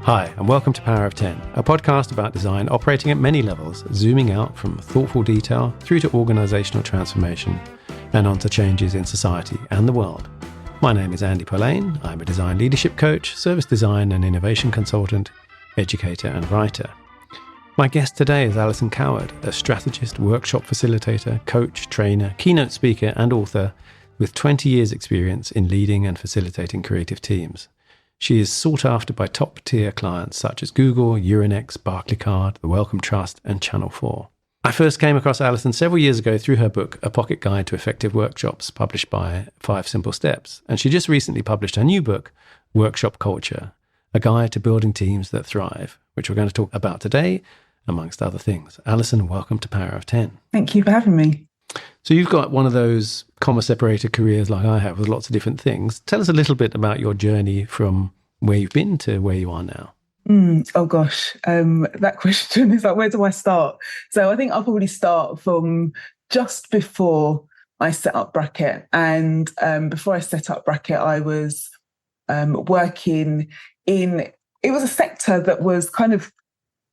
Hi, and welcome to Power of 10, a podcast about design operating at many levels, zooming out from thoughtful detail through to organisational transformation and onto changes in society and the world. My name is Andy Polaine. I'm a design leadership coach, service design and innovation consultant, educator and writer. My guest today is Alison Coward, a strategist, workshop facilitator, coach, trainer, keynote speaker and author with 20 years experience in leading and facilitating creative teams. She is sought after by top-tier clients such as Google, Euronext, Barclaycard, the Wellcome Trust, and Channel 4. I first came across Alison several years ago through her book, A Pocket Guide to Effective Workshops, published by 5 Simple Steps. And she just recently published her new book, Workshop Culture, a guide to building teams that thrive, which we're going to talk about today, amongst other things. Alison, welcome to Power of 10. Thank you for having me. So you've got one of those comma-separated careers like I have with lots of different things. Tell us a little bit about your journey from where you've been to where you are now. Oh gosh, that question is like, where do I start? So I think I'll probably start from just before I set up Bracket. And before I set up Bracket, I was working in, it was a sector that was kind of,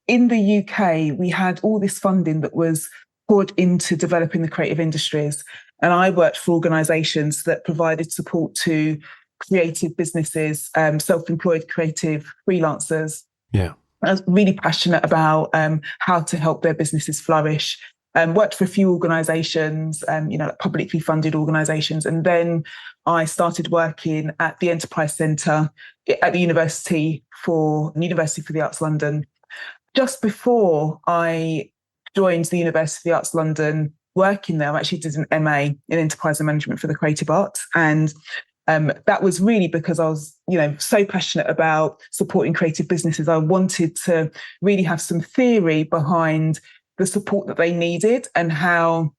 in the UK, we had all this funding that was poured into developing the creative industries. And I worked for organisations that provided support to creative businesses, self-employed creative freelancers. Yeah. I was really passionate about how to help their businesses flourish. Worked for a few organisations, like publicly funded organisations. And then I started working at the Enterprise Centre at the University for the Arts London. Just before I joined the University of the Arts London, working there, I actually did an MA in Enterprise and Management for the Creative Arts. And that was really because I was, so passionate about supporting creative businesses. I wanted to really have some theory behind the support that they needed and how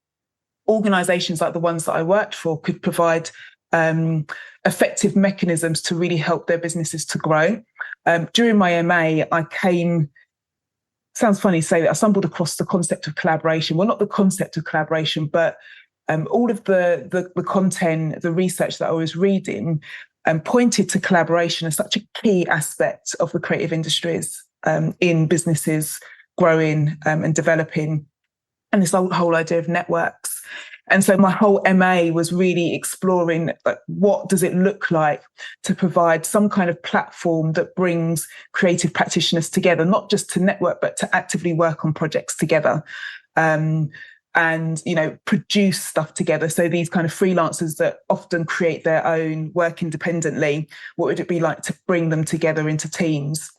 organisations like the ones that I worked for could provide effective mechanisms to really help their businesses to grow. During my MA, sounds funny to say that I stumbled across the concept of collaboration. Well, not the concept of collaboration, but all of the content, the research that I was reading pointed to collaboration as such a key aspect of the creative industries in businesses growing and developing, and this whole idea of networks. And so my whole MA was really exploring what does it look like to provide some kind of platform that brings creative practitioners together, not just to network, but to actively work on projects together. And produce stuff together. So these kind of freelancers that often create their own work independently, what would it be like to bring them together into teams?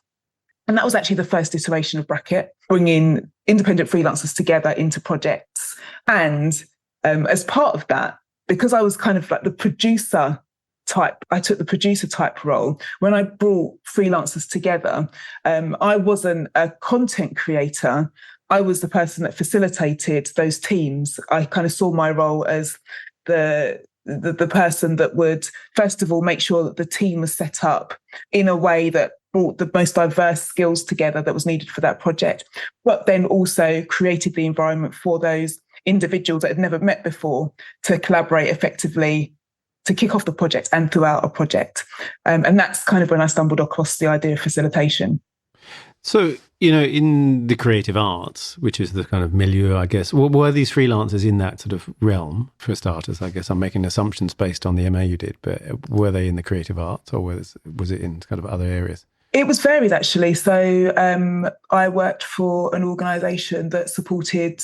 And that was actually the first iteration of Bracket, bringing independent freelancers together into projects. And as part of that, because I was kind of like the producer type, I took the producer type role. When I brought freelancers together, I wasn't a content creator. I was the person that facilitated those teams. I kind of saw my role as the person that would, first of all, make sure that the team was set up in a way that brought the most diverse skills together that was needed for that project, but then also created the environment for those individuals that had never met before to collaborate effectively to kick off the project and throughout a project. And that's kind of when I stumbled across the idea of facilitation. So, in the creative arts, which is the kind of milieu, I guess, were these freelancers in that sort of realm, for starters? I guess I'm making assumptions based on the MA you did, but were they in the creative arts or was it in kind of other areas? It was varied, actually. So I worked for an organisation that supported,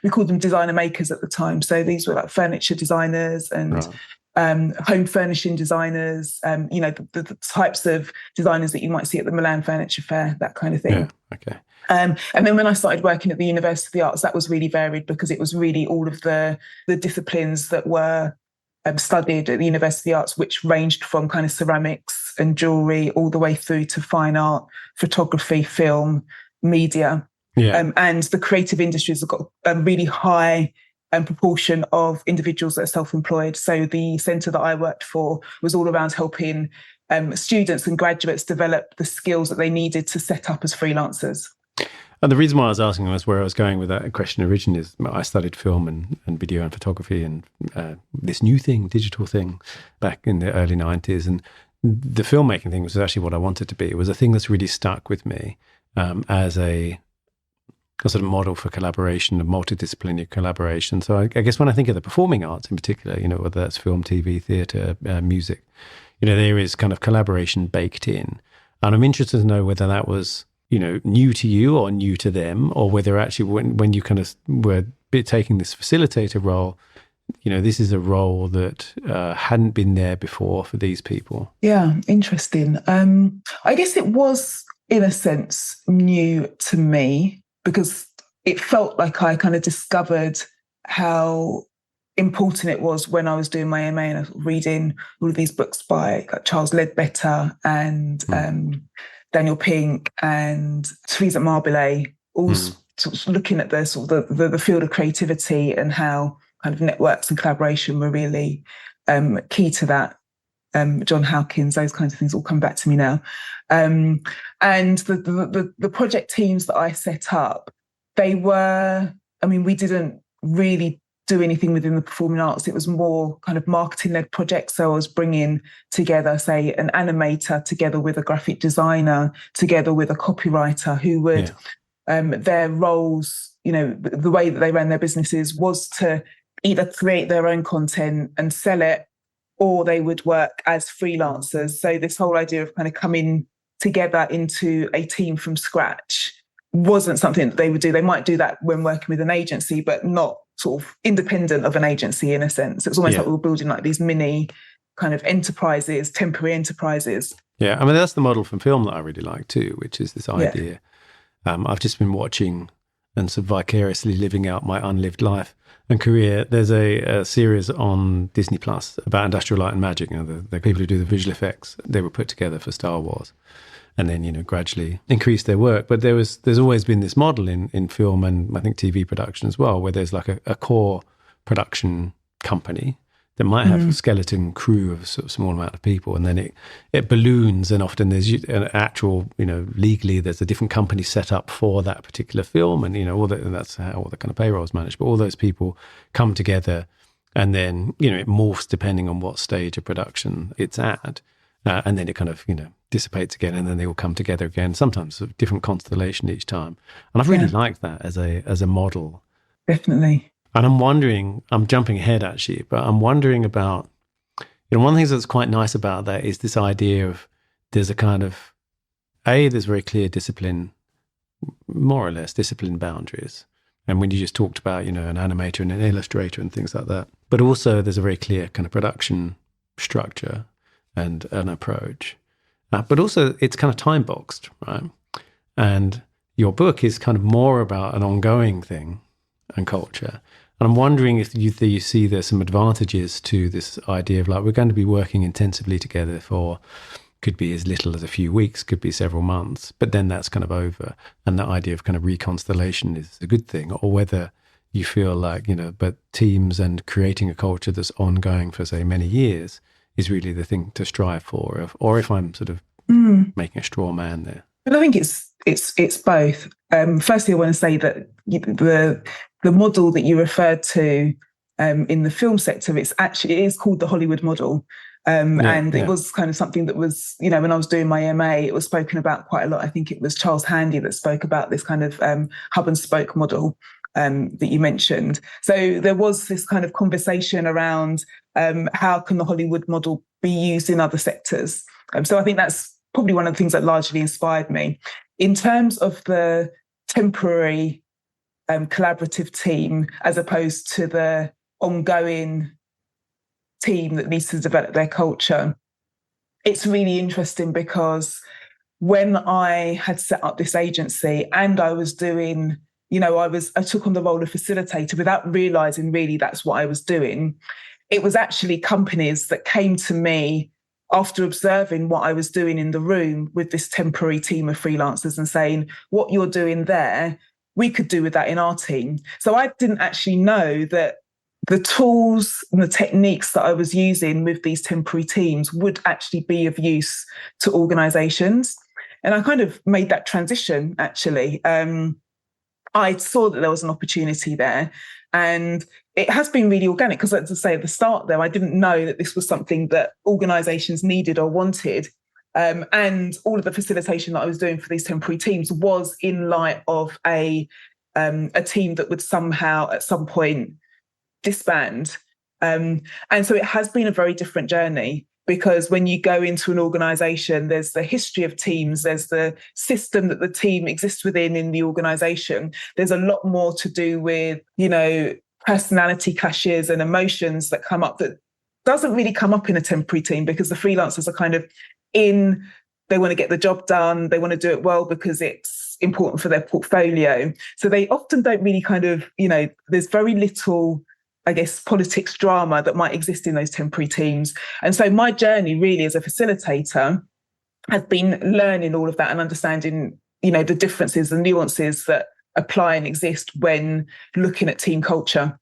we called them designer makers at the time. So these were like furniture designers and Right. Home furnishing designers, the types of designers that you might see at the Milan Furniture Fair, that kind of thing. Yeah, okay. And then when I started working at the University of the Arts, that was really varied because it was really all of the disciplines that were studied at the University of the Arts, which ranged from kind of ceramics and jewellery all the way through to fine art, photography, film, media. Yeah. And the creative industries have got a really high proportion of individuals that are self-employed. So the centre that I worked for was all around helping students and graduates develop the skills that they needed to set up as freelancers. And the reason why I was asking was where I was going with that question originally is I studied film and video and photography and this new thing, digital thing, back in the early 90s. And the filmmaking thing was actually what I wanted to be. It was a thing that's really stuck with me as a sort of model for collaboration, of multidisciplinary collaboration. So I guess when I think of the performing arts in particular, whether that's film, TV, theatre, music, there is kind of collaboration baked in. And I'm interested to know whether that was, new to you or new to them, or whether actually when you kind of were taking this facilitator role, this is a role that hadn't been there before for these people. Yeah, interesting. I guess it was, in a sense, new to me, because it felt like I kind of discovered how important it was when I was doing my MA and I was reading all of these books by Charles Ledbetter and Daniel Pink and Teresa Marbile, all sort of looking at the sort of the field of creativity and how kind of networks and collaboration were really key to that. John Hawkins, those kinds of things all come back to me now. And the project teams that I set up, we didn't really do anything within the performing arts. It was more kind of marketing-led projects. So I was bringing together, say, an animator together with a graphic designer, together with a copywriter who would, their roles, the way that they ran their businesses was to either create their own content and sell it, or they would work as freelancers. So this whole idea of kind of coming together into a team from scratch wasn't something that they would do. They might do that when working with an agency, but not sort of independent of an agency in a sense. It's almost like we were building like these mini kind of enterprises, temporary enterprises. Yeah, I mean, that's the model from film that I really like too, which is this idea. I've just been watching and sort of vicariously living out my unlived life and career. There's a series on Disney Plus about Industrial Light and Magic. The people who do the visual effects, they were put together for Star Wars, and then gradually increased their work. But there's always been this model in film and I think TV production as well, where there's like a core production company that might have a skeleton crew of sort of small amount of people, and then it balloons, and often there's an actual, legally there's a different company set up for that particular film, and and that's how all the kind of payroll is managed. But all those people come together, and then it morphs depending on what stage of production it's at, and then it kind of dissipates again, and then they all come together again. Sometimes a different constellation each time, and I've really liked that as a model. Definitely. And I'm wondering, I'm jumping ahead actually, but I'm wondering about, one of the things that's quite nice about that is this idea of there's a kind of, there's very clear discipline, more or less discipline boundaries. And when you just talked about, an animator and an illustrator and things like that, but also there's a very clear kind of production structure and an approach. But also it's kind of time boxed, right? And your book is kind of more about an ongoing thing and culture. And I'm wondering if you see there's some advantages to this idea of like, we're going to be working intensively together for, could be as little as a few weeks, could be several months, but then that's kind of over. And that idea of kind of reconstellation is a good thing, or whether you feel like, but teams and creating a culture that's ongoing for, say, many years is really the thing to strive for, or if I'm sort of making a straw man there. But I think it's both. Firstly, I want to say that the model that you referred to in the film sector, it is called the Hollywood model. It was kind of something that was, when I was doing my MA, it was spoken about quite a lot. I think it was Charles Handy that spoke about this kind of hub and spoke model that you mentioned. So there was this kind of conversation around how can the Hollywood model be used in other sectors. So I think that's probably one of the things that largely inspired me. In terms of the temporary collaborative team, as opposed to the ongoing team that needs to develop their culture, it's really interesting because when I had set up this agency and I was doing, I took on the role of facilitator without realizing really that's what I was doing. It was actually companies that came to me after observing what I was doing in the room with this temporary team of freelancers and saying, what you're doing there, we could do with that in our team. So I didn't actually know that the tools and the techniques that I was using with these temporary teams would actually be of use to organisations. And I kind of made that transition, actually. I saw that there was an opportunity there. And it has been really organic because, as I say at the start there, I didn't know that this was something that organisations needed or wanted. And all of the facilitation that I was doing for these temporary teams was in light of a team that would somehow at some point disband. And so it has been a very different journey, because when you go into an organisation, there's the history of teams, there's the system that the team exists within in the organisation. There's a lot more to do with, personality clashes and emotions that come up that doesn't really come up in a temporary team, because the freelancers are kind of they want to get the job done, they want to do it well because it's important for their portfolio. So they often don't really there's very little, I guess, politics drama that might exist in those temporary teams. And so my journey really as a facilitator has been learning all of that and understanding, the differences and nuances that apply and exist when looking at team culture.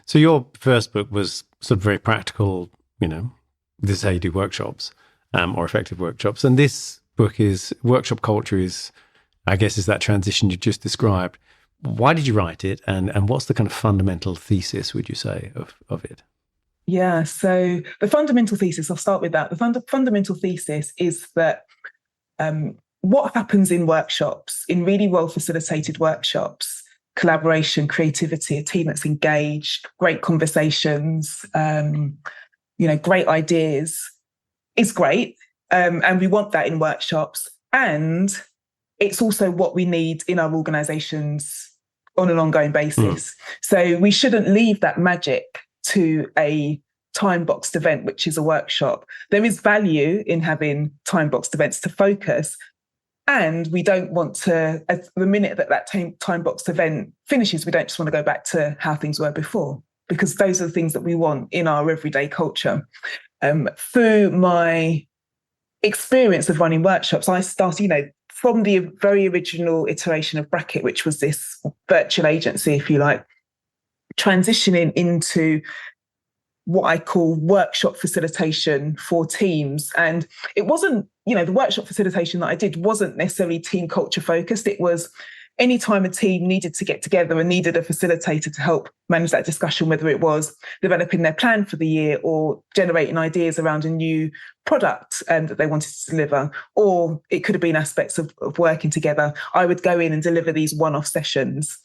So your first book was sort of very practical, this is how you do workshops, or effective workshops. And this book is workshop culture is that transition you just described. Why did you write it? And what's the kind of fundamental thesis, would you say, of it? Yeah, so the fundamental thesis, I'll start with that. The fundamental thesis is that what happens in workshops, in really well-facilitated workshops, collaboration, creativity, a team that's engaged, great conversations, great ideas, is great. And we want that in workshops. And it's also what we need in our organisations on an ongoing basis. So we shouldn't leave that magic to a time-boxed event, which is a workshop. There is value in having time-boxed events to focus. And we don't want to, at the minute that time-boxed event finishes, we don't just want to go back to how things were before, because those are the things that we want in our everyday culture. Through my experience of running workshops, I started, from the very original iteration of Bracket, which was this virtual agency, if you like, transitioning into what I call workshop facilitation for teams. And it wasn't, the workshop facilitation that I did wasn't necessarily team culture focused. It was anytime a team needed to get together and needed a facilitator to help manage that discussion, whether it was developing their plan for the year or generating ideas around a new product that they wanted to deliver, or it could have been aspects of working together, I would go in and deliver these one-off sessions.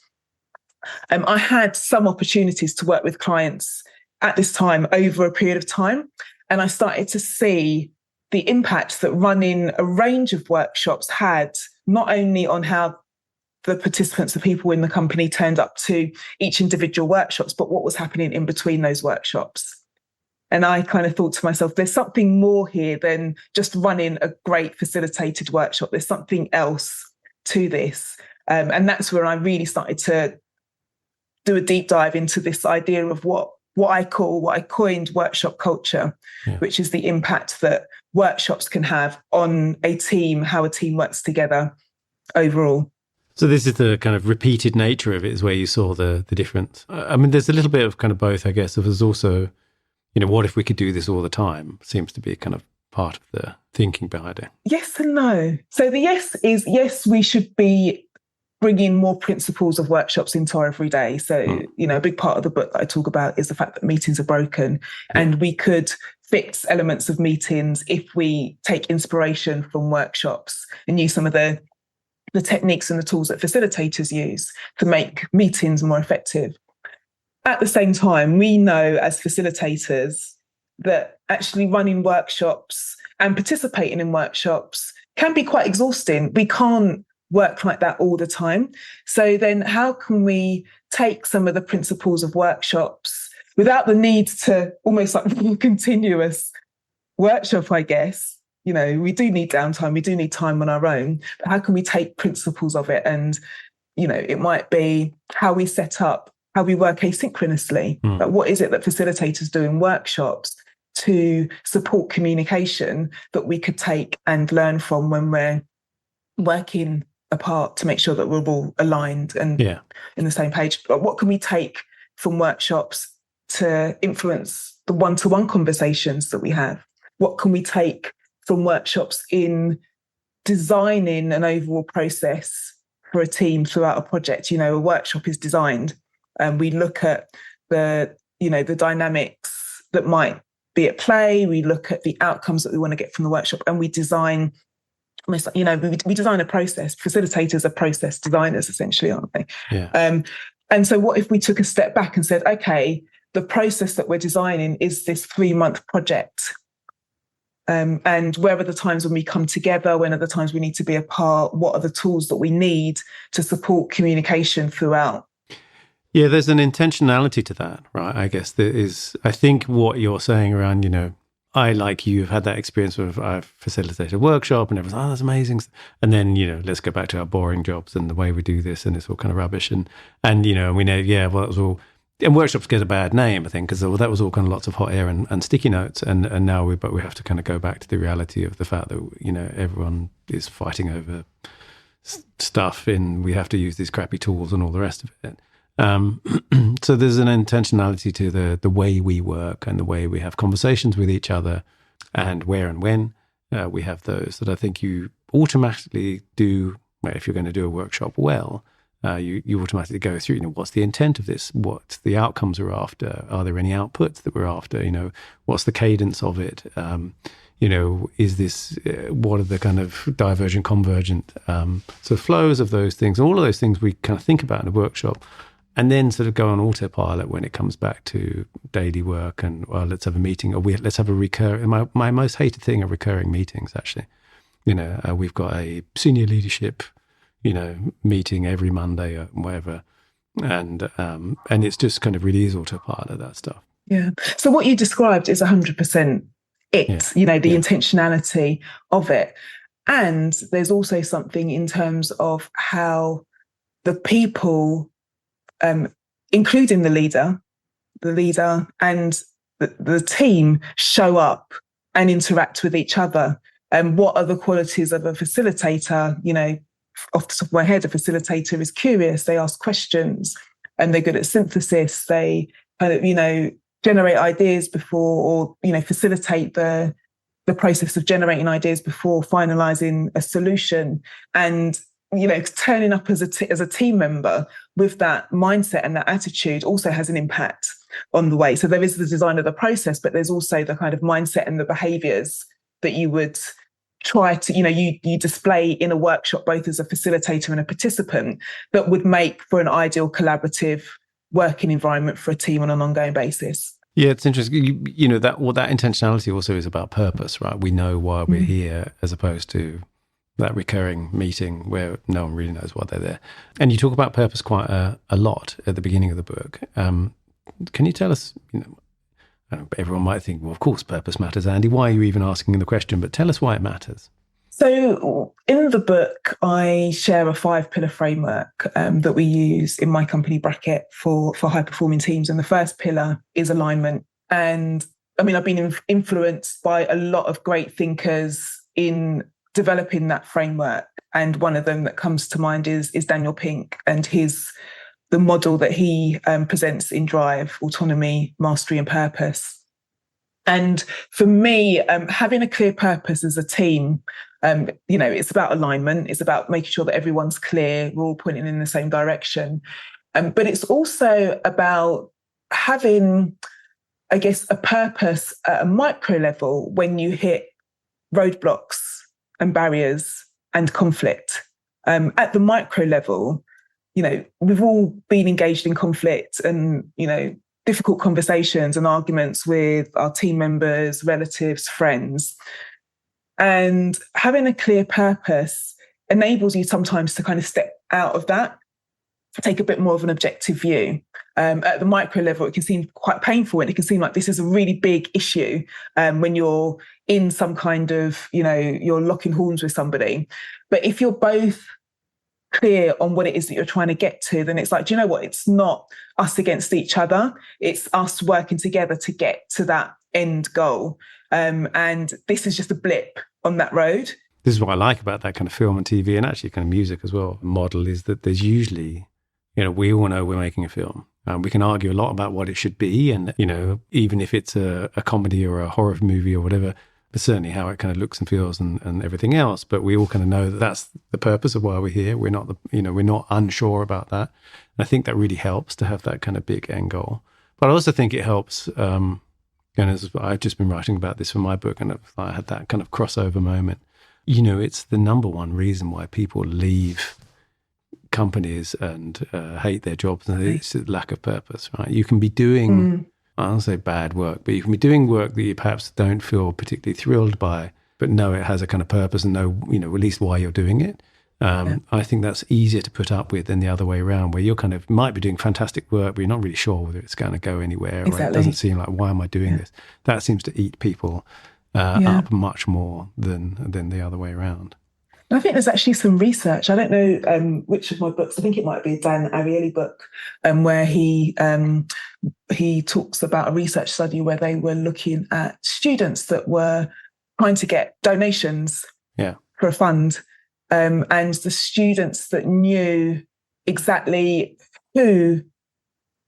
I had some opportunities to work with clients at this time over a period of time, and I started to see the impact that running a range of workshops had, not only on how the participants, the people in the company turned up to each individual workshops, but what was happening in between those workshops. And I kind of thought to myself, there's something more here than just running a great facilitated workshop. There's something else to this. And that's where I really started to do a deep dive into this idea of what I coined workshop culture, which is the impact that workshops can have on a team, how a team works together overall. So this is the kind of repeated nature of it, is where you saw the difference. I mean, there's a little bit of kind of both, I guess. There's also, what if we could do this all the time? Seems to be kind of part of the thinking behind it. Yes and no. So the yes is, yes, we should be bringing more principles of workshops into our everyday. So, a big part of the book that I talk about is the fact that meetings are broken, and we could fix elements of meetings if we take inspiration from workshops and use some of the techniques and the tools that facilitators use to make meetings more effective. At the same time, we know as facilitators that actually running workshops and participating in workshops can be quite exhausting. We can't work like that all the time. So then how can we take some of the principles of workshops without the need to almost like a continuous workshop, I guess? We do need downtime, we do need time on our own, but how can we take principles of it? And, it might be how we set up, how we work asynchronously. But what is it that facilitators do in workshops to support communication that we could take and learn from when we're working apart, to make sure that we're all aligned and in the same page? But what can we take from workshops to influence the one-to-one conversations that we have? What can we take from workshops in designing an overall process for a team throughout a project? A workshop is designed We look at the dynamics that might be at play. We look at the outcomes that we want to get from the workshop, and we design almost, we design a process. Facilitators are process designers, essentially, aren't they? Yeah. And so what if we took a step back and said, okay, the process that we're designing is this 3-month project. And where are the times when we come together? When are the times we need to be apart? What are the tools that we need to support communication throughout? Yeah, there's an intentionality to that, right? I guess there is. I think what you're saying around, I, like you, have had that experience of I've facilitated a workshop and everyone's, that's amazing. And then, let's go back to our boring jobs and the way we do this, and it's all kind of rubbish. And we know, that was all. And workshops get a bad name, I think, because that was all kind of lots of hot air and sticky notes. And now we have to kind of go back to the reality of the fact that, everyone is fighting over stuff, and we have to use these crappy tools and all the rest of it. So there's an intentionality to the way we work and the way we have conversations with each other, and where and when we have those, that I think you automatically do. If you're going to do a workshop well, you automatically go through, what's the intent of this? What the outcomes are after? Are there any outputs that we're after? What's the cadence of it? Is this, what are the kind of divergent, convergent sort of flows of those things? All of those things we kind of think about in a workshop, and then sort of go on autopilot when it comes back to daily work and, well, let's have a meeting, or let's have a recurring, my most hated thing are recurring meetings, actually. We've got a senior leadership, meeting every Monday or whatever. And it's just kind of really is autopilot, that stuff. Yeah. So what you described is 100% it, the intentionality of it. And there's also something in terms of how the people, including the leader and the team, show up and interact with each other. And what are the qualities of a facilitator? Off the top of my head, a facilitator is curious. They ask questions, and they're good at synthesis. They kind of, generate ideas before, or, facilitate the process of generating ideas before finalizing a solution. And, turning up as a team member with that mindset and that attitude also has an impact on the way. So there is the design of the process, but there's also the kind of mindset and the behaviors that you would try to, you display in a workshop, both as a facilitator and a participant, that would make for an ideal collaborative working environment for a team on an ongoing basis. Yeah, it's interesting. That intentionality also is about purpose, right? We know why we're here, as opposed to that recurring meeting where no one really knows why they're there. And you talk about purpose quite a lot at the beginning of the book. Can you tell us, everyone might think, well, of course purpose matters, Andy. Why are you even asking the question? But tell us why it matters. So in the book, I share a 5-pillar framework that we use in my company Bracket for high-performing teams. And the first pillar is alignment. And I've been influenced by a lot of great thinkers in developing that framework. And one of them that comes to mind is Daniel Pink and the model that he presents in Drive: autonomy, mastery, and purpose. And for me, having a clear purpose as a team, it's about alignment. It's about making sure that everyone's clear, we're all pointing in the same direction. But it's also about having, I guess, a purpose at a micro level when you hit roadblocks and barriers and conflict. At the micro level, we've all been engaged in conflict and, difficult conversations and arguments with our team members, relatives, friends. And having a clear purpose enables you sometimes to kind of step out of that, take a bit more of an objective view. At the micro level, it can seem quite painful, and it can seem like this is a really big issue when you're in some kind of, you're locking horns with somebody. But if you're both clear on what it is that you're trying to get to, then it's like, do you know what? It's not us against each other. It's us working together to get to that end goal. And this is just a blip on that road. This is what I like about that kind of film and TV, and actually kind of music as well. Model is that there's usually, we all know we're making a film. We can argue a lot about what it should be. And, even if it's a comedy or a horror movie or whatever, but certainly how it kind of looks and feels and everything else. But we all kind of know that that's the purpose of why we're here. We're not we're not unsure about that. And I think that really helps to have that kind of big end goal. But I also think it helps, and as I've just been writing about this for my book, and I had that kind of crossover moment. It's the number one reason why people leave companies and hate their jobs, and it's a lack of purpose, right? You can be doing, I don't say bad work, but you can be doing work that you perhaps don't feel particularly thrilled by, but know it has a kind of purpose and know, at least why you're doing it. I think that's easier to put up with than the other way around, where you're kind of might be doing fantastic work, but you're not really sure whether it's going to go anywhere. Exactly. Or it doesn't seem like, why am I doing this? That seems to eat people up much more than the other way around. I think there's actually some research. I don't know which of my books. I think it might be a Dan Ariely book, where he talks about a research study where they were looking at students that were trying to get donations for a fund, and the students that knew exactly who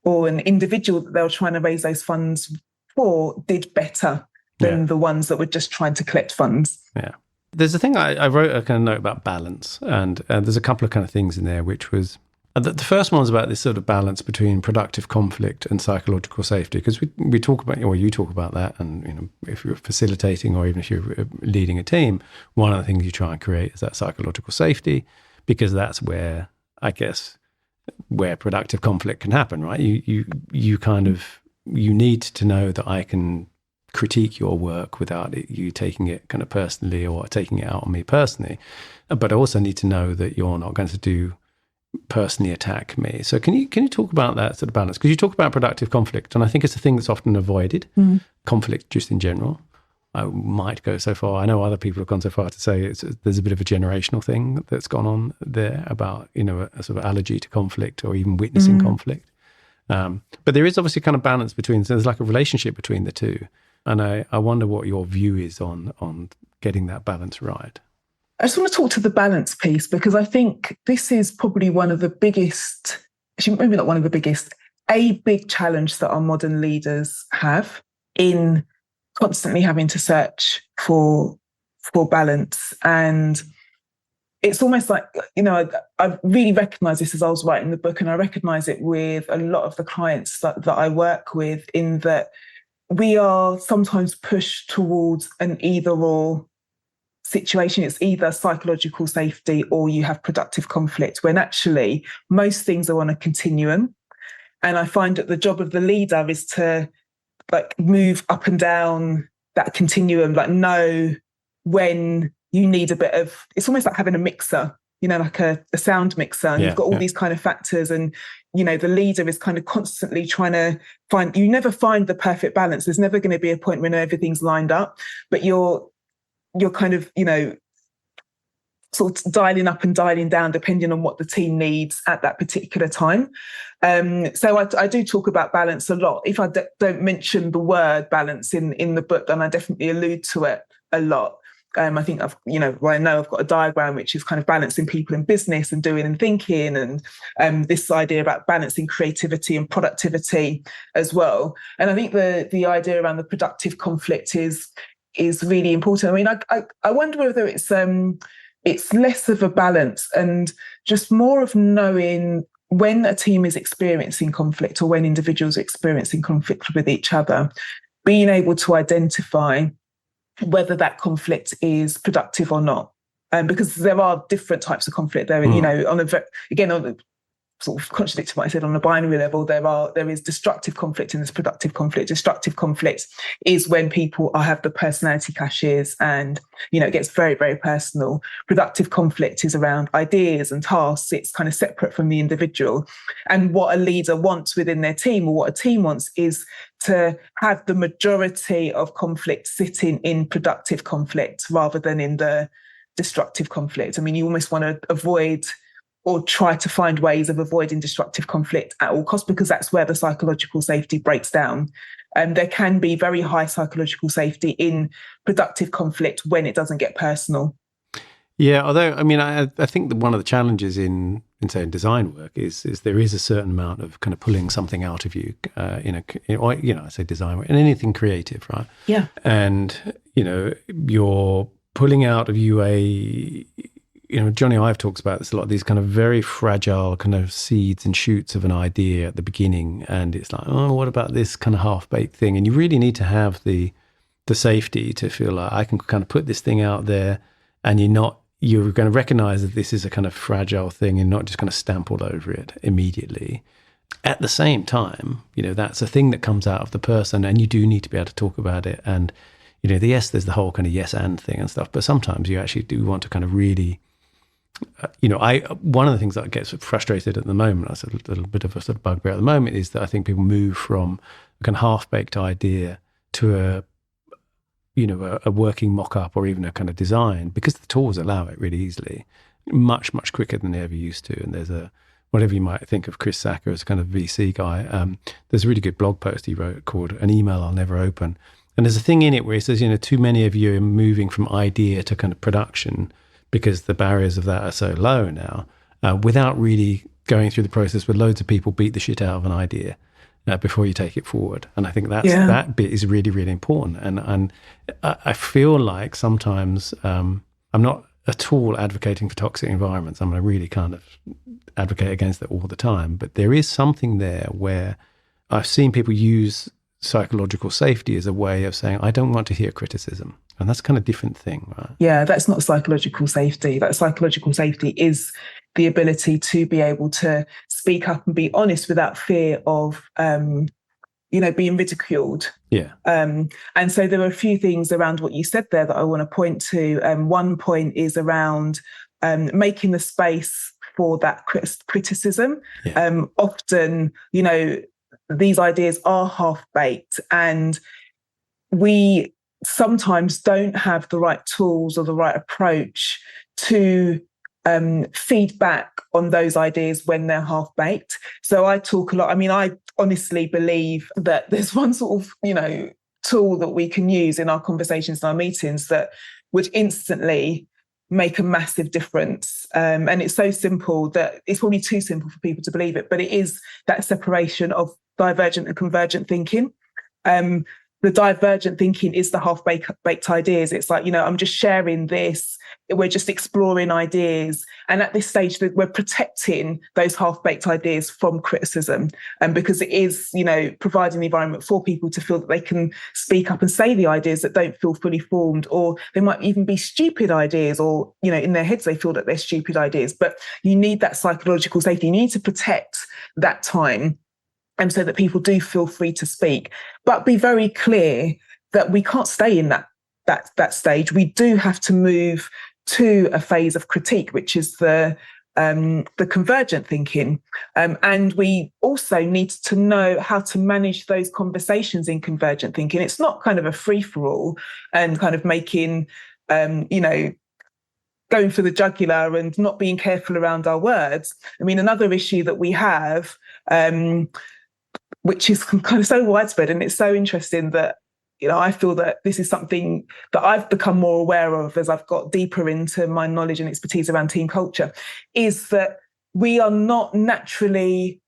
or an individual that they were trying to raise those funds for did better than the ones that were just trying to collect funds. Yeah. There's a thing I wrote a kind of note about balance, and there's a couple of kind of things in there, which was the first one was about this sort of balance between productive conflict and psychological safety, because we talk about, or you talk about that, and if you're facilitating or even if you're leading a team, one of the things you try and create is that psychological safety, because that's where, I guess, where productive conflict can happen, right? You need to know that I can critique your work without you taking it kind of personally or taking it out on me personally, but I also need to know that you're not going to personally attack me. So can you talk about that sort of balance? Because you talk about productive conflict, and I think it's a thing that's often avoided. Conflict just in general. I might go so far. I know other people have gone so far to say there's a bit of a generational thing that's gone on there about a sort of allergy to conflict or even witnessing conflict. But there is obviously kind of balance between. So there's like a relationship between the two. And I wonder what your view is on getting that balance right. I just want to talk to the balance piece, because I think this is probably one of the biggest, actually maybe not one of the biggest, a big challenge that our modern leaders have in constantly having to search for balance. And it's almost like, I really recognise this as I was writing the book, and I recognise it with a lot of the clients that I work with, in that we are sometimes pushed towards an either-or situation. It's either psychological safety or you have productive conflict, when actually most things are on a continuum. And I find that the job of the leader is to move up and down that continuum, know when you need a bit of, it's almost like having a mixer, like a sound mixer, and you've got all these kind of factors, and the leader is kind of constantly trying to find, you never find the perfect balance. There's never going to be a point when everything's lined up, but you're kind of, sort of dialing up and dialing down depending on what the team needs at that particular time. So I do talk about balance a lot. If I don't mention the word balance in the book, then I definitely allude to it a lot. I think I've got a diagram which is kind of balancing people in business and doing and thinking, and this idea about balancing creativity and productivity as well. And I think the idea around the productive conflict is really important. I mean, I wonder whether it's less of a balance and just more of knowing when a team is experiencing conflict, or when individuals are experiencing conflict with each other, being able to identify whether that conflict is productive or not, because there are different types of conflict. There, on the sort of contradicting what I said, on a binary level, there is destructive conflict and there's productive conflict. Destructive conflict is when people have the personality clashes and it gets very, very personal. Productive conflict is around ideas and tasks. It's kind of separate from the individual. And what a leader wants within their team, or what a team wants, is to have the majority of conflict sitting in productive conflict rather than in the destructive conflict. I mean, you almost want to avoid or try to find ways of avoiding destructive conflict at all costs, because that's where the psychological safety breaks down. There can be very high psychological safety in productive conflict when it doesn't get personal. Yeah, although, I mean, I think that one of the challenges in say design work is there is a certain amount of kind of pulling something out of you I say design work and anything creative, right? Yeah. And you're pulling out of you Johnny Ive talks about this a lot, these kind of very fragile kind of seeds and shoots of an idea at the beginning. And it's like, oh, what about this kind of half-baked thing? And you really need to have the safety to feel like I can kind of put this thing out there, and you're going to recognize that this is a kind of fragile thing and not just kind of stamp all over it immediately. At the same time, that's a thing that comes out of the person, and you do need to be able to talk about it. And, there's the whole kind of yes and thing and stuff, but sometimes you actually do want to kind of really, one of the things that gets frustrated at the moment, that's a little bit of a sort of bugbear at the moment, is that I think people move from a kind of half-baked idea to a working mock-up or even a kind of design, because the tools allow it really easily, much, much quicker than they ever used to. And there's whatever you might think of Chris Sacca as a kind of VC guy, there's a really good blog post he wrote called An Email I'll Never Open. And there's a thing in it where he says, too many of you are moving from idea to kind of production because the barriers of that are so low now, without really going through the process where loads of people beat the shit out of an idea before you take it forward. And I think that bit is really, really important. And I feel like sometimes I'm not at all advocating for toxic environments. I'm going to really kind of advocate against it all the time. But there is something there where I've seen people use psychological safety as a way of saying, I don't want to hear criticism. And that's kind of different thing, right? Yeah, that's not psychological safety. That psychological safety is the ability to be able to speak up and be honest without fear of, being ridiculed. Yeah. And so there are a few things around what you said there that I want to point to. One point is around making the space for that criticism. Yeah. Often, these ideas are half-baked, and we sometimes don't have the right tools or the right approach to feedback on those ideas when they're half-baked. So I talk a lot. I mean, I honestly believe that there's one sort of, tool that we can use in our conversations and our meetings that would instantly make a massive difference. And it's so simple that it's probably too simple for people to believe it, but it is that separation of divergent and convergent thinking. The divergent thinking is the half-baked ideas. It's like, I'm just sharing this. We're just exploring ideas. And at this stage, we're protecting those half-baked ideas from criticism. And because it is, providing the environment for people to feel that they can speak up and say the ideas that don't feel fully formed, or they might even be stupid ideas, or, in their heads, they feel that they're stupid ideas. But you need that psychological safety. You need to protect that time. And so that people do feel free to speak, but be very clear that we can't stay in that stage. We do have to move to a phase of critique, which is the convergent thinking. And we also need to know how to manage those conversations in convergent thinking. It's not kind of a free-for-all and kind of making, going for the jugular and not being careful around our words. I mean, another issue that we have, which is kind of so widespread, and it's so interesting that, I feel that this is something that I've become more aware of as I've got deeper into my knowledge and expertise around team culture, is that we are not naturally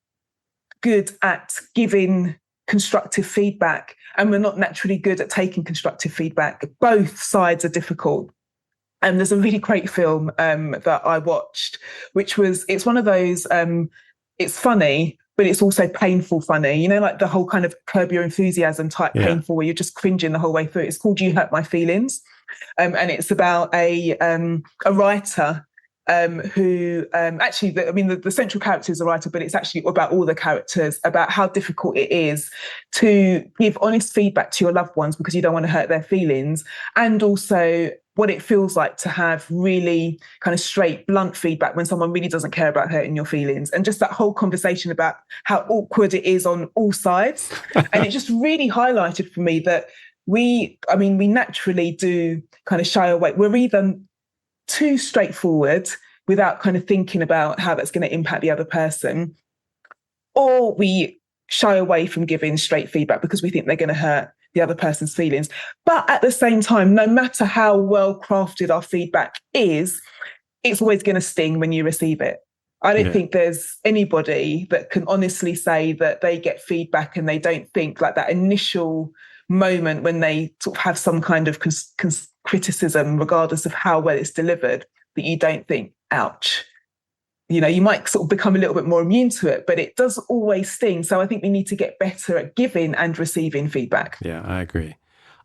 good at giving constructive feedback, and we're not naturally good at taking constructive feedback. Both sides are difficult. And there's a really great film that I watched, it's one of those, it's funny, but it's also painful funny, like the whole kind of Curb Your Enthusiasm type painful, where you're just cringing the whole way through. It's called You Hurt My Feelings. And it's about a writer who actually, the central character is a writer, but it's actually about all the characters, about how difficult it is to give honest feedback to your loved ones because you don't want to hurt their feelings, and also what it feels like to have really kind of straight, blunt feedback when someone really doesn't care about hurting your feelings. And just that whole conversation about how awkward it is on all sides. And it just really highlighted for me that we naturally do kind of shy away. We're either too straightforward without kind of thinking about how that's going to impact the other person, or we shy away from giving straight feedback because we think they're going to hurt the other person's feelings. But at the same time, no matter how well crafted our feedback is, it's always going to sting when you receive it. I don't think there's anybody that can honestly say that they get feedback and they don't think like that initial moment when they sort of have some kind of criticism, regardless of how well it's delivered, that you don't think, ouch. You might sort of become a little bit more immune to it, but it does always sting. So I think we need to get better at giving and receiving feedback. Yeah, I agree.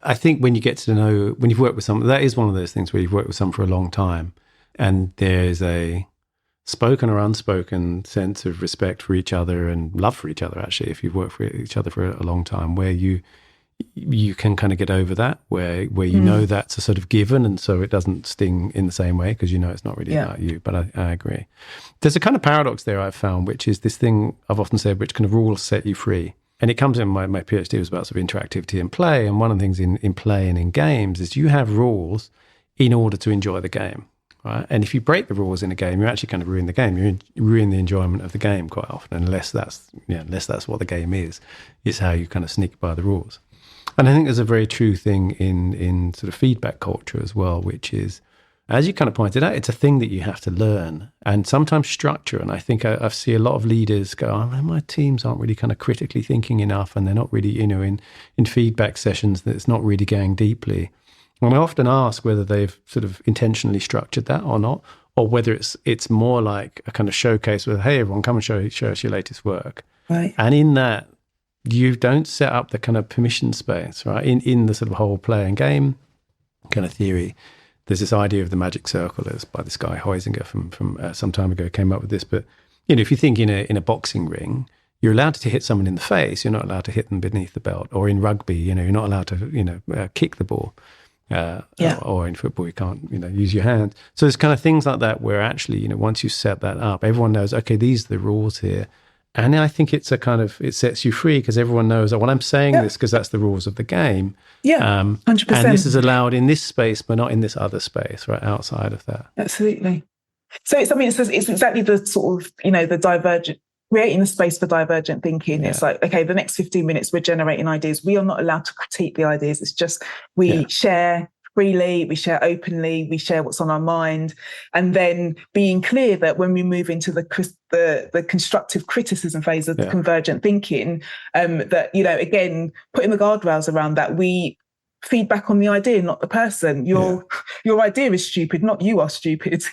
I think when you get to know, when you've worked with someone, that is one of those things where you've worked with someone for a long time and there's a spoken or unspoken sense of respect for each other and love for each other, actually, if you've worked with each other for a long time, where you can kind of get over that, where you know that's a sort of given, and so it doesn't sting in the same way because you know it's not really about you. But I agree. There's a kind of paradox there I've found, which is this thing I've often said, which kind of rules set you free. And it comes in my PhD was about sort of interactivity and play. And one of the things in play and in games is you have rules in order to enjoy the game, right? And if you break the rules in a game, you actually kind of ruin the game. You ruin the enjoyment of the game quite often, unless that's what the game is how you kind of sneak by the rules. And I think there's a very true thing in sort of feedback culture as well, which is, as you kind of pointed out, it's a thing that you have to learn, and sometimes structure. And I think I see a lot of leaders go, oh, my teams aren't really kind of critically thinking enough, and they're not really, in feedback sessions, that it's not really going deeply. And I often ask whether they've sort of intentionally structured that or not, or whether it's more like a kind of showcase with, hey, everyone, come and show us your latest work. Right. And in that, you don't set up the kind of permission space, right? In the sort of whole play and game kind of theory, there's this idea of the magic circle, as by this guy Huizinga from some time ago came up with this. But if you think in a boxing ring, you're allowed to hit someone in the face. You're not allowed to hit them beneath the belt. Or in rugby, you're not allowed to kick the ball. Or in football, you can't use your hand. So there's kind of things like that where actually once you set that up, everyone knows, okay, these are the rules here. And I think it sets you free because everyone knows, oh, well, I'm saying this because that's the rules of the game. Yeah, 100%. And this is allowed in this space, but not in this other space, right, outside of that. Absolutely. So it's exactly the sort of, the divergent, creating a space for divergent thinking. Yeah. It's like, okay, the next 15 minutes we're generating ideas. We are not allowed to critique the ideas. It's just we share freely, we share openly, we share what's on our mind, and then being clear that when we move into the constructive criticism phase of the convergent thinking, that again, putting the guardrails around that, we feedback on the idea, not the person. Your idea is stupid, not you are stupid.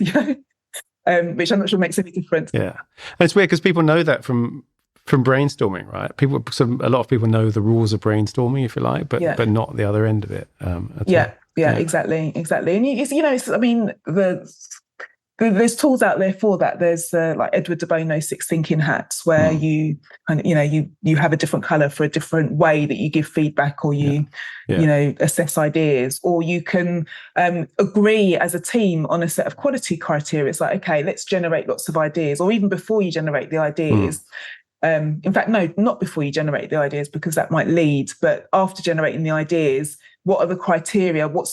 Which I'm not sure makes any difference. Yeah, and it's weird because people know that from brainstorming, right? A lot of people know the rules of brainstorming, if you like, but not the other end of it. Exactly. And there's tools out there for that. There's like Edward de Bono's 6 thinking hats, where you kind of you have a different color for a different way that you give feedback, or you assess ideas, or you can agree as a team on a set of quality criteria. It's like, okay, let's generate lots of ideas, or even before you generate the ideas. In fact, no, not before you generate the ideas, because that might lead, but after generating the ideas, what are the criteria? What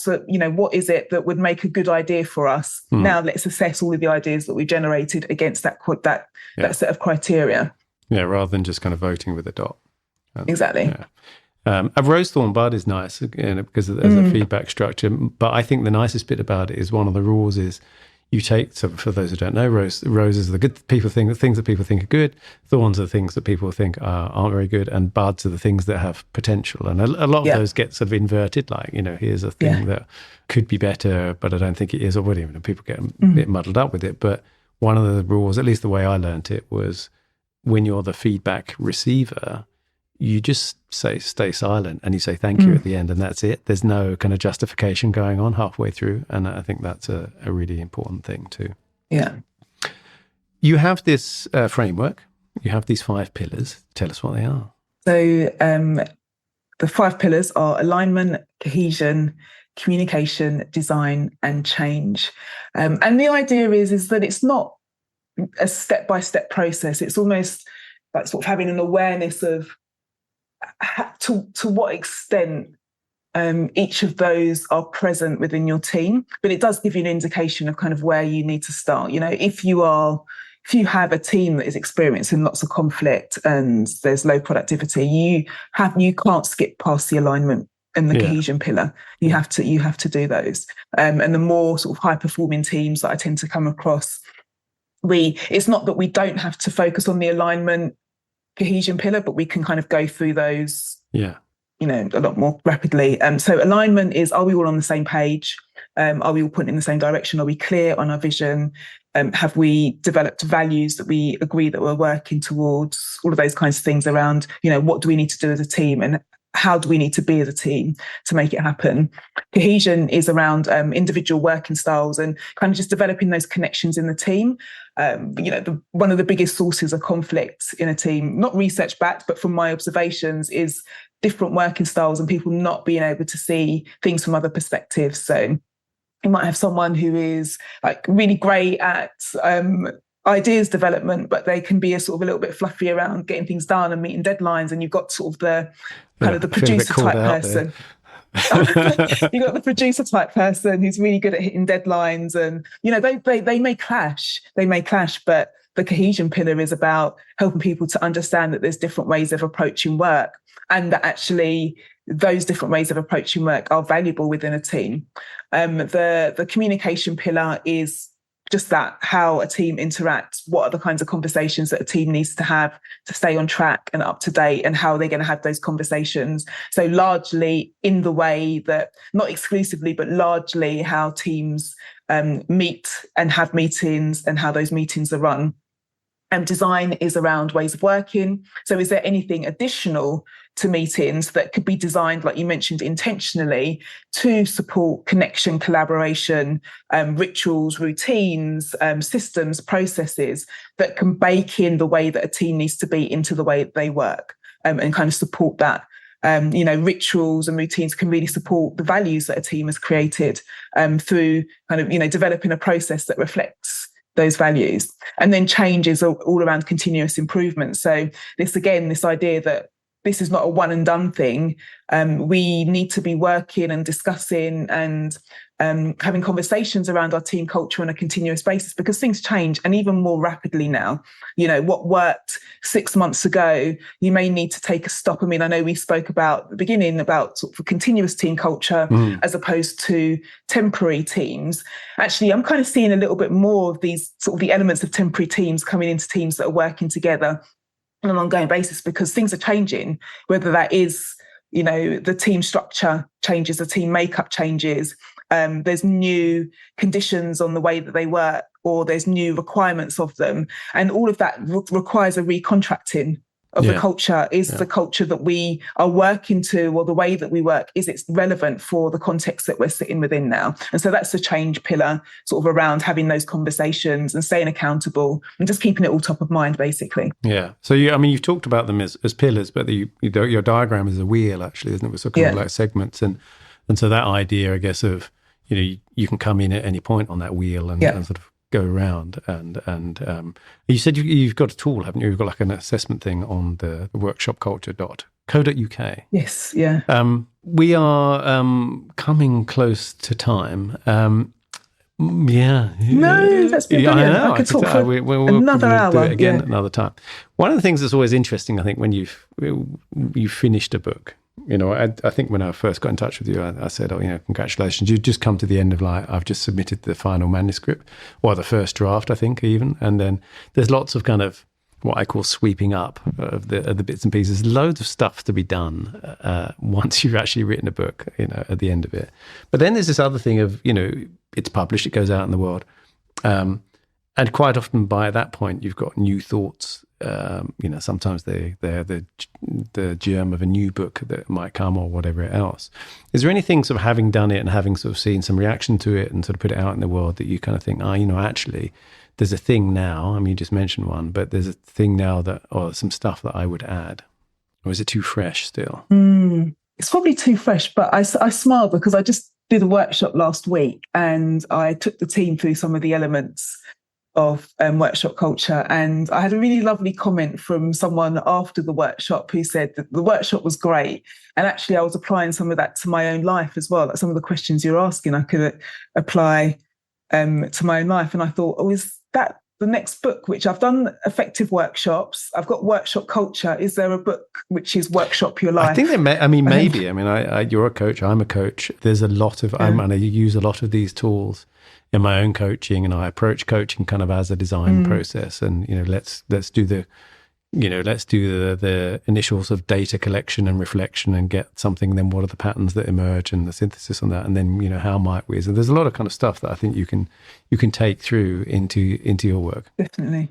is it that would make a good idea for us? Now let's assess all of the ideas that we generated against that set of criteria. Yeah, rather than just kind of voting with a dot. Exactly. Yeah. A rose thorn bud is nice because there's a feedback structure. But I think the nicest bit about it is one of the rules is you take, so for those who don't know, roses are the good things that people think are good. Thorns are the things that people think aren't very good, and buds are the things that have potential. And a lot of those get sort of inverted, like, here's a thing that could be better, but I don't think it is, or whatever. People get a bit muddled up with it. But one of the rules, at least the way I learned it, was when you're the feedback receiver, you just stay silent and you say thank you at the end, and that's it. There's no kind of justification going on halfway through, and I think that's a really important thing too. Yeah. You have this framework. You have these 5 pillars. Tell us what they are. So the 5 pillars are alignment, cohesion, communication, design, and change. And the idea is that it's not a step-by-step process. It's almost like sort of having an awareness of to what extent each of those are present within your team, but it does give you an indication of kind of where you need to start. If you have a team that is experiencing lots of conflict and there's low productivity, you can't skip past the alignment and the cohesion pillar. You have to do those. And the more sort of high performing teams that I tend to come across, it's not that we don't have to focus on the alignment cohesion pillar, but we can kind of go through those a lot more rapidly. So alignment is, are we all on the same page? Are we all pointing in the same direction? Are we clear on our vision? Have we developed values that we agree that we're working towards? All of those kinds of things around, what do we need to do as a team, and how do we need to be as a team to make it happen? Cohesion is around individual working styles and kind of just developing those connections in the team. One of the biggest sources of conflict in a team, not research backed, but from my observations, is different working styles and people not being able to see things from other perspectives. So you might have someone who is like really great at ideas development, but they can be a little bit fluffy around getting things done and meeting deadlines. And you've got sort of the producer type person. You've got the producer type person who's really good at hitting deadlines, and they may clash. But the cohesion pillar is about helping people to understand that there's different ways of approaching work, and that actually those different ways of approaching work are valuable within a team. The communication pillar is just that, how a team interacts, what are the kinds of conversations that a team needs to have to stay on track and up to date, and how they're going to have those conversations. So largely in the way that, not exclusively, but largely how teams meet and have meetings and how those meetings are run. And design is around ways of working. So is there anything additional to meetings that could be designed, like you mentioned, intentionally to support connection, collaboration, rituals, routines, systems, processes that can bake in the way that a team needs to be into the way that they work, and kind of support that. Rituals and routines can really support the values that a team has created through kind of, developing a process that reflects those values. And then change is all around continuous improvement. So this idea that this is not a one and done thing. We need to be working and discussing and having conversations around our team culture on a continuous basis, because things change, and even more rapidly now. What worked 6 months ago, you may need to take a stop. I mean, I know we spoke about at the beginning about sort of continuous team culture as opposed to temporary teams. Actually, I'm kind of seeing a little bit more of these sort of the elements of temporary teams coming into teams that are working together on an ongoing basis, because things are changing, whether that is, the team structure changes, the team makeup changes, there's new conditions on the way that they work, or there's new requirements of them. And all of that requires a recontracting of the culture. Is the culture that we are working to, or the way that we work, is it relevant for the context that we're sitting within now? And so that's the change pillar, sort of around having those conversations and staying accountable and just keeping it all top of mind, basically. Yeah. So you've talked about them as pillars, but your diagram is a wheel, actually, isn't it? With kind of like segments, and so that idea, I guess, of you can come in at any point on that wheel and sort of go around, and you said you've got a tool, haven't you? You've got like an assessment thing on the workshopculture.co.uk. Yes, yeah. We are coming close to time. No, that's been brilliant. I could talk for another hour. Do it again another time. One of the things that's always interesting, I think, when you've finished a book. I think when I first got in touch with you, I said, congratulations. You've just come to the end of I've just submitted the final manuscript, or the first draft, I think, even. And then there's lots of kind of what I call sweeping up of the bits and pieces. Loads of stuff to be done once you've actually written a book, at the end of it. But then there's this other thing of, it's published, it goes out in the world. And quite often by that point, you've got new thoughts. Sometimes they're the germ of a new book that might come, or whatever else. Is there anything, sort of having done it and having sort of seen some reaction to it and sort of put it out in the world, that you kind of think, actually there's a thing now, I mean, you just mentioned one, but there's a thing now or some stuff that I would add? Or is it too fresh still? It's probably too fresh, but I smile because I just did a workshop last week, and I took the team through some of the elements of workshop culture. And I had a really lovely comment from someone after the workshop who said that the workshop was great. And actually, I was applying some of that to my own life as well. Like some of the questions you're asking, I could apply to my own life. And I thought, is that the next book, which I've done effective workshops, I've got workshop culture. Is there a book which is workshop your life? I think maybe. You're a coach, I'm a coach. There's a lot of, and I use a lot of these tools in my own coaching, and I approach coaching kind of as a design process. And, let's do the let's do the initial sort of data collection and reflection and get something, then what are the patterns that emerge and the synthesis on that, and then how might we? So there's a lot of kind of stuff that I think you can take through into your work. Definitely.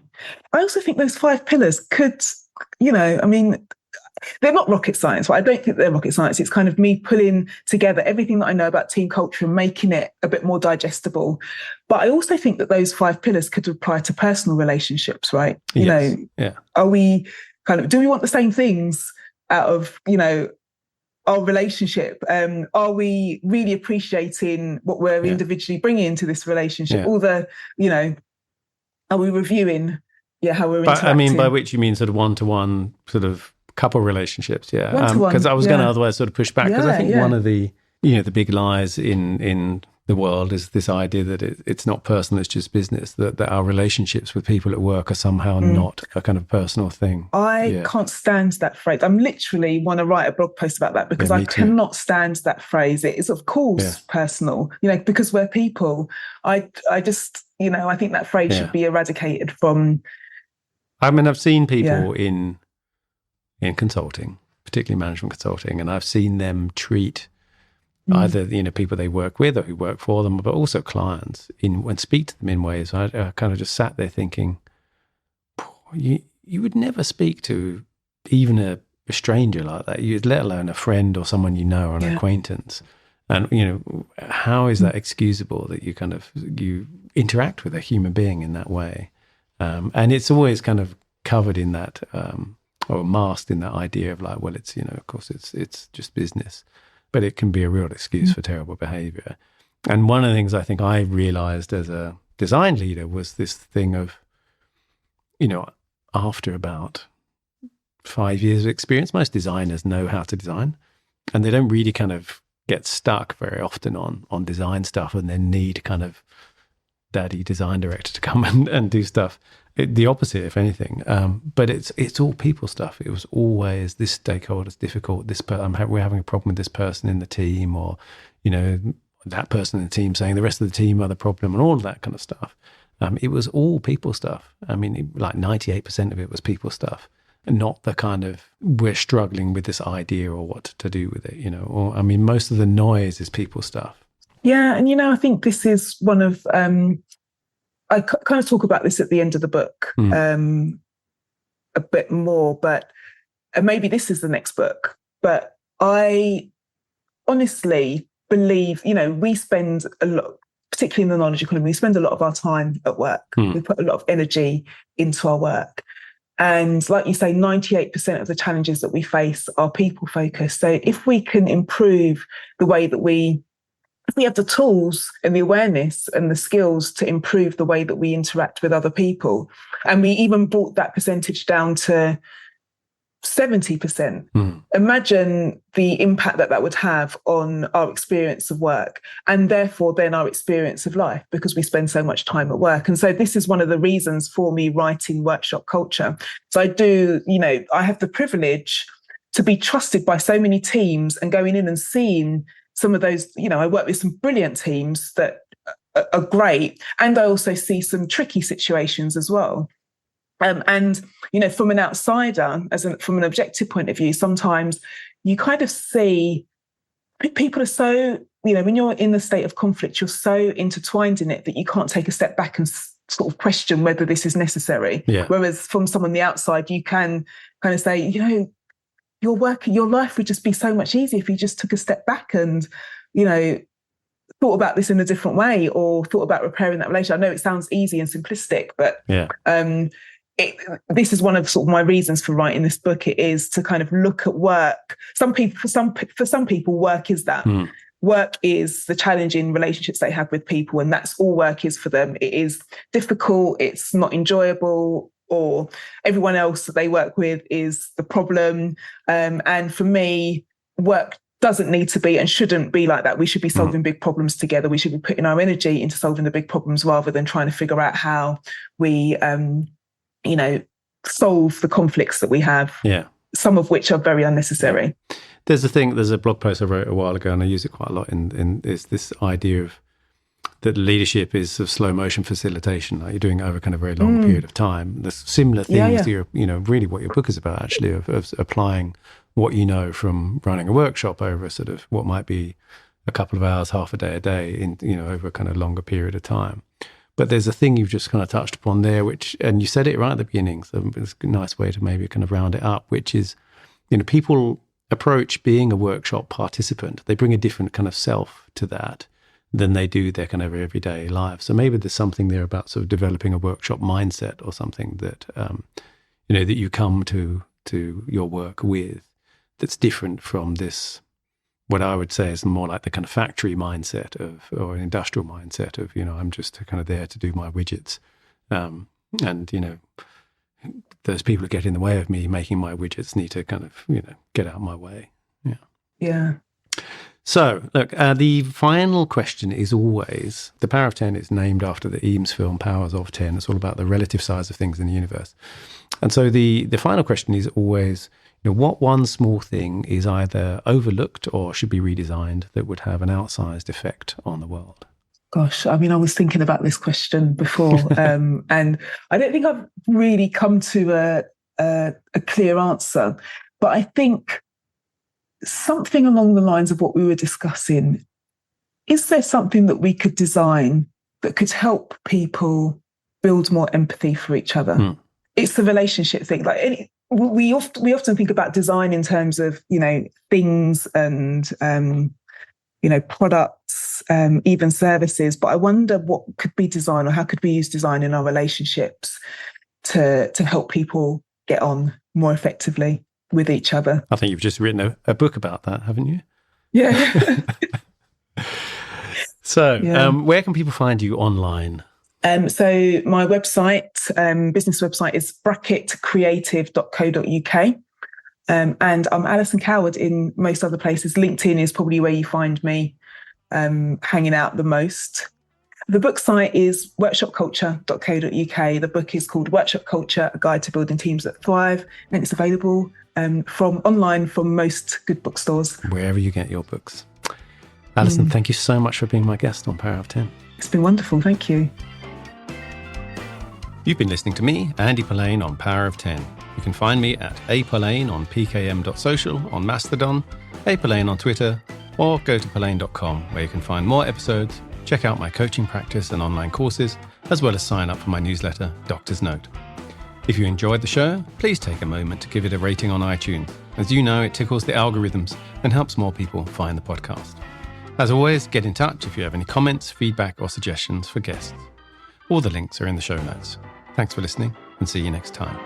I also think those 5 pillars could, I mean, they're not rocket science, but I don't think they're rocket science. It's kind of me pulling together everything that I know about team culture and making it a bit more digestible. But I also think that those 5 pillars could apply to personal relationships, right? Yes. Yeah. Are we do we want the same things out of, our relationship? Are we really appreciating what we're individually bringing into this relationship? All the, are we reviewing, how we're interacting? I mean, by which you mean sort of one-to-one sort of couple relationships, because I was going to otherwise sort of push back, because I think one of the the big lies in the world is this idea that it's not personal, it's just business, that our relationships with people at work are somehow not a kind of personal thing. I can't stand that phrase. I'm literally want to write a blog post about that, because I cannot stand that phrase. It is of course personal, because we're people. I just I think that phrase should be eradicated from. I mean, I've seen people in consulting, particularly management consulting, and I've seen them treat either people they work with or who work for them, but also clients and speak to them in ways. I kind of just sat there thinking, you would never speak to even a stranger like that, let alone a friend or someone or an acquaintance. And how is that excusable that you interact with a human being in that way? And it's always kind of covered in that. Or masked in that idea of like, well, it's of course it's just business, but it can be a real excuse for terrible behavior. And one of the things I think I realized as a design leader was this thing of, after about 5 years of experience, most designers know how to design, and they don't really kind of get stuck very often on design stuff and then need kind of daddy design director to come and do stuff. The opposite, if anything. But it's all people stuff. It was always this stakeholder's difficult. We're having a problem with this person in the team, or that person in the team saying the rest of the team are the problem, and all of that kind of stuff. It was all people stuff. I mean, like 98% of it was people stuff, and not the kind of we're struggling with this idea or what to do with it. Or I mean, most of the noise is people stuff. Yeah, and I think this is one of. I kind of talk about this at the end of the book a bit more, but maybe this is the next book. But I honestly believe, we spend a lot, particularly in the knowledge economy, we spend a lot of our time at work. We put a lot of energy into our work. And like you say, 98% of the challenges that we face are people focused. So if we can improve the way that if we have the tools and the awareness and the skills to improve the way that we interact with other people, and we even brought that percentage down to 70%, imagine the impact that would have on our experience of work, and therefore then our experience of life, because we spend so much time at work. And so this is one of the reasons for me writing Workshop Culture. So I have the privilege to be trusted by so many teams and going in and seeing some of those, I work with some brilliant teams that are great. And I also see some tricky situations as well. And from an outsider, from an objective point of view, sometimes you kind of see people are so, when you're in the state of conflict, you're so intertwined in it that you can't take a step back and sort of question whether this is necessary. Yeah. Whereas from someone on the outside, you can kind of say, your life would just be so much easier if you just took a step back and, thought about this in a different way, or thought about repairing that relationship. I know it sounds easy and simplistic, but this is one of sort of my reasons for writing this book. It is to kind of look at work. For some people, work is that. Work is the challenging relationships they have with people, and that's all work is for them. It is difficult, it's not enjoyable, or everyone else that they work with is the problem. And for me, work doesn't need to be and shouldn't be like that. We should be solving big problems together. We should be putting our energy into solving the big problems rather than trying to figure out how we, solve the conflicts that we have. Yeah. Some of which are very unnecessary. There's a blog post I wrote a while ago, and I use it quite a lot in is this idea of that leadership is sort of slow motion facilitation, like you're doing it over kind of a very long period of time. There's similar things to really what your book is about, actually, of applying what you know from running a workshop over sort of what might be a couple of hours, half a day in, over a kind of longer period of time. But there's a thing you've just kind of touched upon there, and you said it right at the beginning, so it's a nice way to maybe kind of round it up, which is, people approach being a workshop participant. They bring a different kind of self to that than they do their kind of everyday life. So maybe there's something there about sort of developing a workshop mindset or something that, that you come to your work with that's different from this, what I would say is more like the kind of factory mindset or an industrial mindset of, I'm just kind of there to do my widgets. And, those people who get in the way of me making my widgets need to kind of, get out of my way. Yeah. Yeah. So, look, the final question is always, the Power of 10 is named after the Eames film, Powers of 10. It's all about the relative size of things in the universe. And so the final question is always, what one small thing is either overlooked or should be redesigned that would have an outsized effect on the world? Gosh, I mean, I was thinking about this question before, and I don't think I've really come to a clear answer, but I think something along the lines of what we were discussing, is there something that we could design that could help people build more empathy for each other? It's the relationship thing. Like we often think about design in terms of, things and, products, even services. But I wonder what could be design, or how could we use design in our relationships to help people get on more effectively with each other. I think you've just written a book about that, haven't you? Yeah. So where can people find you online? So my website, business website, is bracketcreative.co.uk. And I'm Alison Coward in most other places. LinkedIn is probably where you find me hanging out the most. The book site is workshopculture.co.uk. The book is called Workshop Culture, A Guide to Building Teams That Thrive, and it's available from online from most good bookstores. Wherever you get your books. Alison, thank you so much for being my guest on Power of 10. It's been wonderful. Thank you. You've been listening to me, Andy Polaine, on Power of 10. You can find me at apolaine on pkm.social, on Mastodon, apolaine on Twitter, or go to polaine.com, where you can find more episodes, check out my coaching practice and online courses, as well as sign up for my newsletter, Doctor's Note. If you enjoyed the show, please take a moment to give it a rating on iTunes. As you know, it tickles the algorithms and helps more people find the podcast. As always, get in touch if you have any comments, feedback, or suggestions for guests. All the links are in the show notes. Thanks for listening, and see you next time.